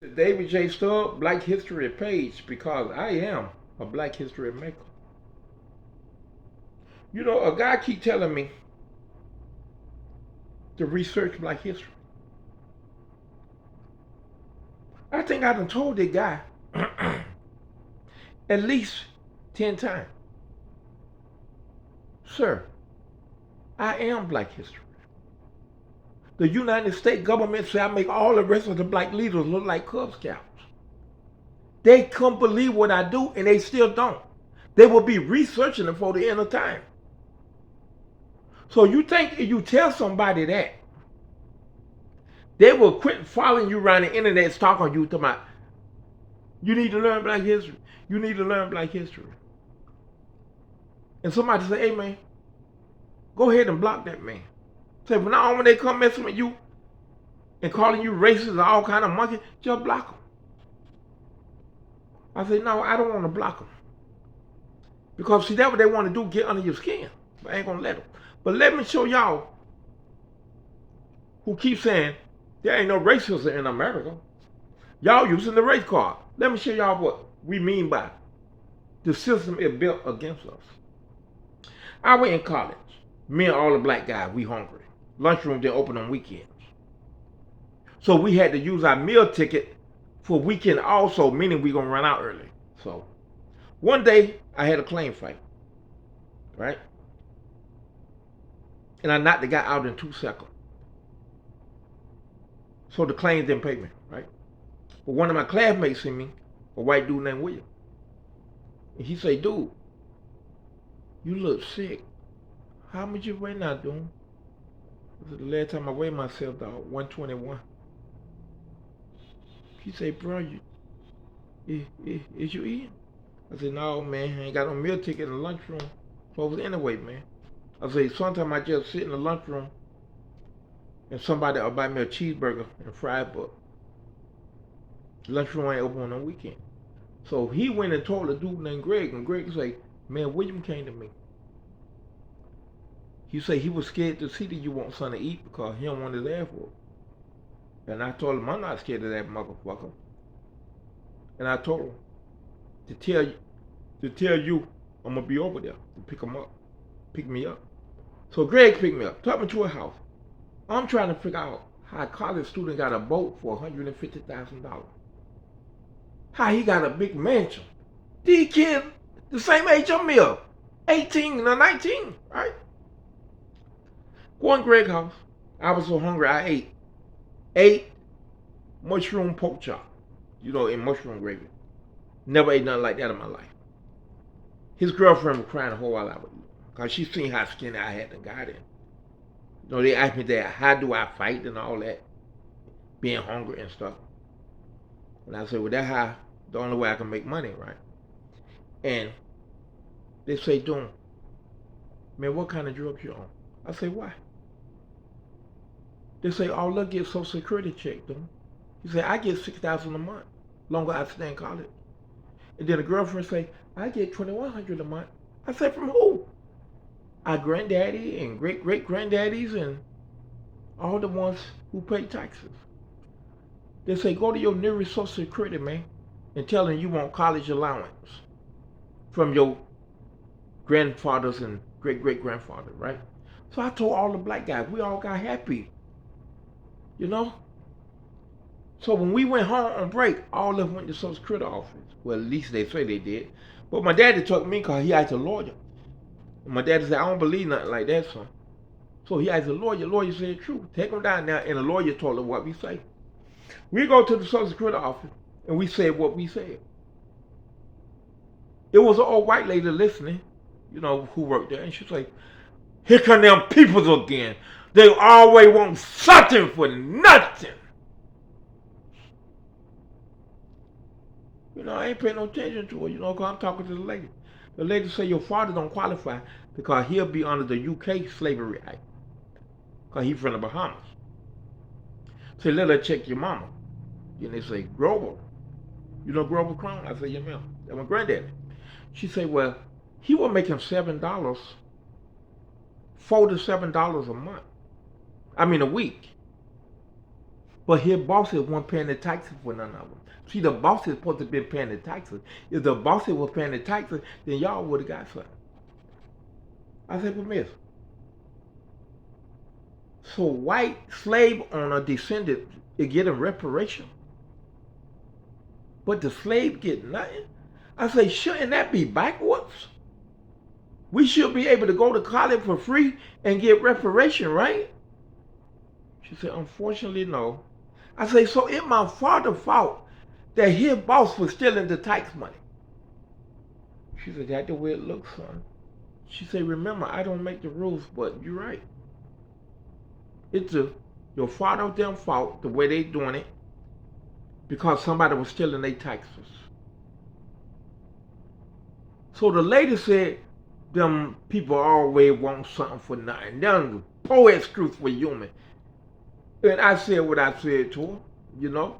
David J. Stubb, Black History page, because I am a Black History maker. You know, a guy keep telling me to research Black history. I think I done told that guy at least 10 times, sir, I am Black history. The United States government say I make all the rest of the black leaders look like Cub Scouts. They couldn't believe what I do, and they still don't. They will be researching it for the end of time. So you think if you tell somebody that, they will quit following you around the internet, stalking you, talking about, you need to learn Black history. You need to learn Black history. And somebody say, hey man, go ahead and block that man. Say, from now on when they come messing with you and calling you racist and all kind of monkey, just block them. I say, no, I don't want to block them. Because see, that's what they want to do, get under your skin. But I ain't going to let them. But let me show y'all who keep saying there ain't no racism in America. Y'all using the race card. Let me show y'all what we mean by the system is built against us. I went in college. Me and all the black guys, we hungry. Lunchroom didn't open on weekends. So we had to use our meal ticket for weekend also, meaning we gonna run out early. So one day I had a claim fight, right? And I knocked the guy out in 2 seconds. So the claim didn't pay me, right? But one of my classmates sent me, a white dude named William. And he say, dude, you look sick. How much you weigh now, dude? This is the last time I weighed myself, dog, 121. He say, bro, is you eating? I said, no, man, I ain't got no meal ticket in the lunchroom. So I was anyway, man. I said, sometimes I just sit in the lunchroom and somebody will buy me a cheeseburger and fried butt. Lunchroom ain't open on the weekend. So he went and told a dude named Greg, and Greg said, man, William came to me. He said he was scared to see that you want something to eat because he don't want his ass whooped. And I told him, I'm not scared of that motherfucker. And I told him to tell you I'm gonna be over there to pick me up. So Greg picked me up, took me to a house. I'm trying to figure out how a college student got a boat for $150,000. How he got a big mansion. These kids, the same age of me, 18 and 19, right? Go in Greg's house. I was so hungry I ate mushroom pork chop, in mushroom gravy. Never ate nothing like that in my life. His girlfriend was crying the whole while I was eating, because she seen how skinny I had and got in. They asked me that, how do I fight and all that, being hungry and stuff. And I said, well, that's how, the only way I can make money, right? And they say, Doom, man, what kind of drugs you on? I say, why? They say, oh, look, get Social Security check, Doom. He said, I get $6,000 a month, longer I stay in college. And then the girlfriend say, I get $2,100 a month. I said, from who? Our granddaddy and great-great-granddaddies and all the ones who pay taxes. They say, go to your nearest Social Security, man, and tell them you want college allowance from your grandfathers and great-great-grandfather, right? So I told all the black guys, we all got happy, So when we went home on break, all of us went to the Social Security office. Well, at least they say they did. But my daddy took me because he asked a lawyer. And my daddy said, I don't believe nothing like that, son. So he asked a lawyer. The lawyer said, true. Take him down there. And the lawyer told him what we say. We go to the Social Security office, and we said what we said. It was an old white lady listening, who worked there. And she said, here come them peoples again. They always want something for nothing. I ain't paying no attention to her, because I'm talking to the lady. The lady say your father don't qualify because he'll be under the UK Slavery Act. Because he's from the Bahamas. Say, let her check your mama. And they say, Grover. You know Grover Crown? I say, yeah, ma'am. That's my granddaddy. She say, well, he was making $7, $4 to $7 a month. I mean a week. But his bosses weren't paying the taxes for none of them. See, the bosses supposed to be paying the taxes. If the bosses were paying the taxes, then y'all would have got something. I said, "But miss, so white slave owner descendants is getting reparation, but the slave get nothing?" I say, "Shouldn't that be backwards? We should be able to go to college for free and get reparation, right?" She said, "Unfortunately, no." I say, "So it's my father's fault that his boss was stealing the tax money?" She said, "That's the way it looks, son." She said, "Remember, I don't make the rules, but you're right. It's your father's damn fault the way they doing it because somebody was stealing their taxes." So the lady said, "Them people always want something for nothing. Them poor excuse for human." And I said what I said to her, you know,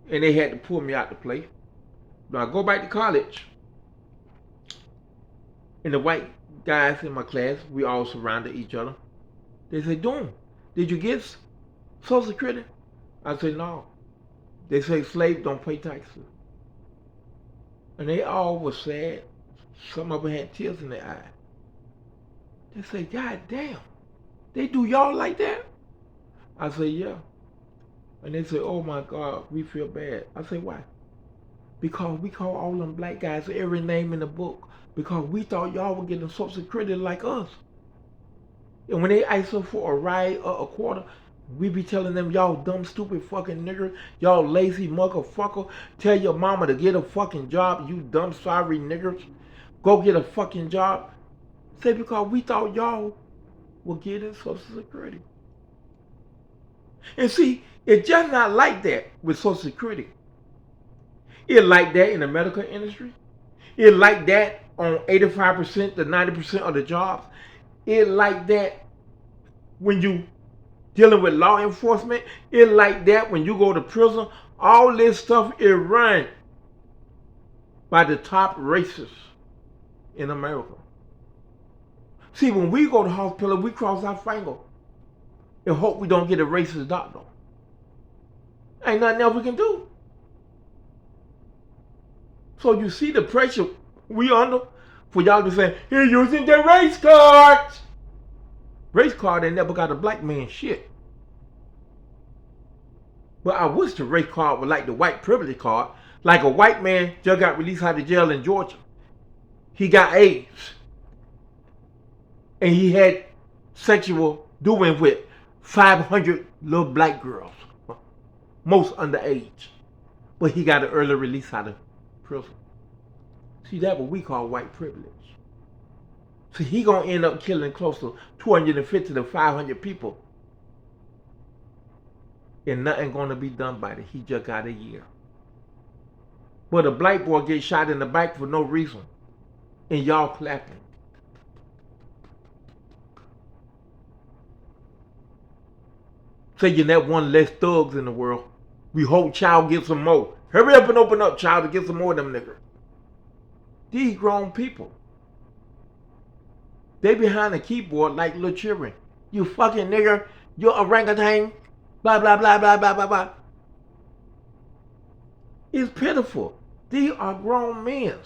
and they had to pull me out the place. Now I go back to college, and the white guys in my class, we all surrounded each other. They said, "Doom, did you get Social Security?" I said, "No." They say slaves don't pay taxes. And they all were sad. Some of them had tears in their eyes. They say, "God damn, they do y'all like that?" I say, "Yeah." And they say, "Oh my God, we feel bad." I say, "Why?" "Because we call all them black guys every name in the book because we thought y'all were getting Social Security like us. And when they ask us for a ride or a quarter, we be telling them, 'Y'all dumb, stupid fucking nigger. Y'all lazy motherfucker. Tell your mama to get a fucking job, you dumb, sorry niggers. Go get a fucking job.' Say, because we thought y'all were getting Social Security." And see, it's just not like that with Social Security. It's like that in the medical industry. It's like that on 85% to 90% of the jobs. It's like that when you dealing with law enforcement. It's like that when you go to prison. All this stuff is run by the top racists in America. See, when we go to hospital, we cross our finger and hope we don't get a racist doctor. Ain't nothing else we can do. So you see the pressure we under for y'all to say, "You're using the race card." Race card ain't never got a black man shit. But I wish the race card was like the white privilege card. Like a white man just got released out of jail in Georgia. He got AIDS. And he had sexual doing with 500 little black girls. Most underage. But he got an early release out of prison. See, that's what we call white privilege. See, he gonna end up killing close to 250 to 500 people. And nothing gonna be done by it. He just got a year. But a black boy gets shot in the back for no reason. And y'all clapping. Saying that one less thugs in the world. We hope child gets some more. Hurry up and open up, child, to get some more of them niggas. These grown people. They behind the keyboard like little children. "You fucking nigger, you're orangutan, blah, blah, blah, blah, blah, blah, blah." It's pitiful. These are grown men.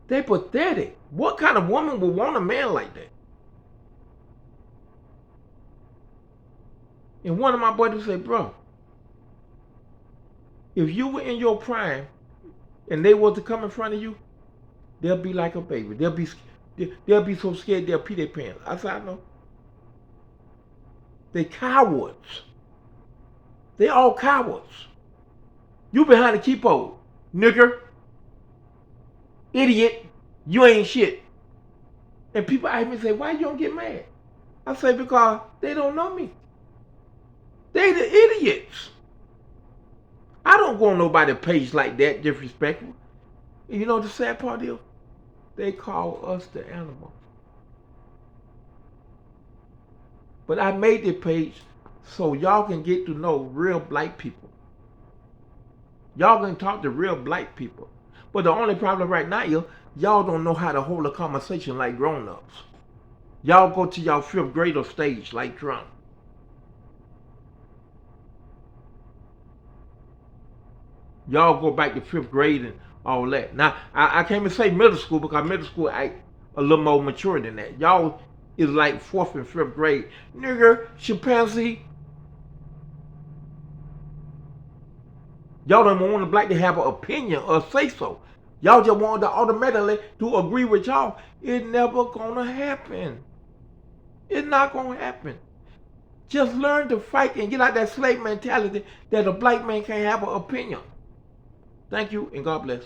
They pathetic. What kind of woman would want a man like that? And one of my buddies said, "Bro, if you were in your prime and they were to come in front of you, they'll be like a baby. They'll be so scared they'll pee their pants." I said, "I know. They cowards. They all cowards. You behind the keyboard, nigger, idiot, you ain't shit." And people ask me, say, "Why you don't get mad?" I say, "Because they don't know me. They the idiots. I don't go on nobody's page like that, disrespectful." And you know the sad part is? They call us the animals. But I made this page so y'all can get to know real black people. Y'all can talk to real black people. But the only problem right now is y'all don't know how to hold a conversation like grown-ups. Y'all go to y'all fifth grader stage like Trump. Y'all go back to fifth grade and all that. Now, I can't even say middle school because middle school act a little more mature than that. Y'all is like fourth and fifth grade. Nigga, chimpanzee. Y'all don't want the black to have an opinion or say so. Y'all just want to automatically to agree with y'all. It's never gonna happen. It's not gonna happen. Just learn to fight and get out that slave mentality that a black man can't have an opinion. Thank you and God bless.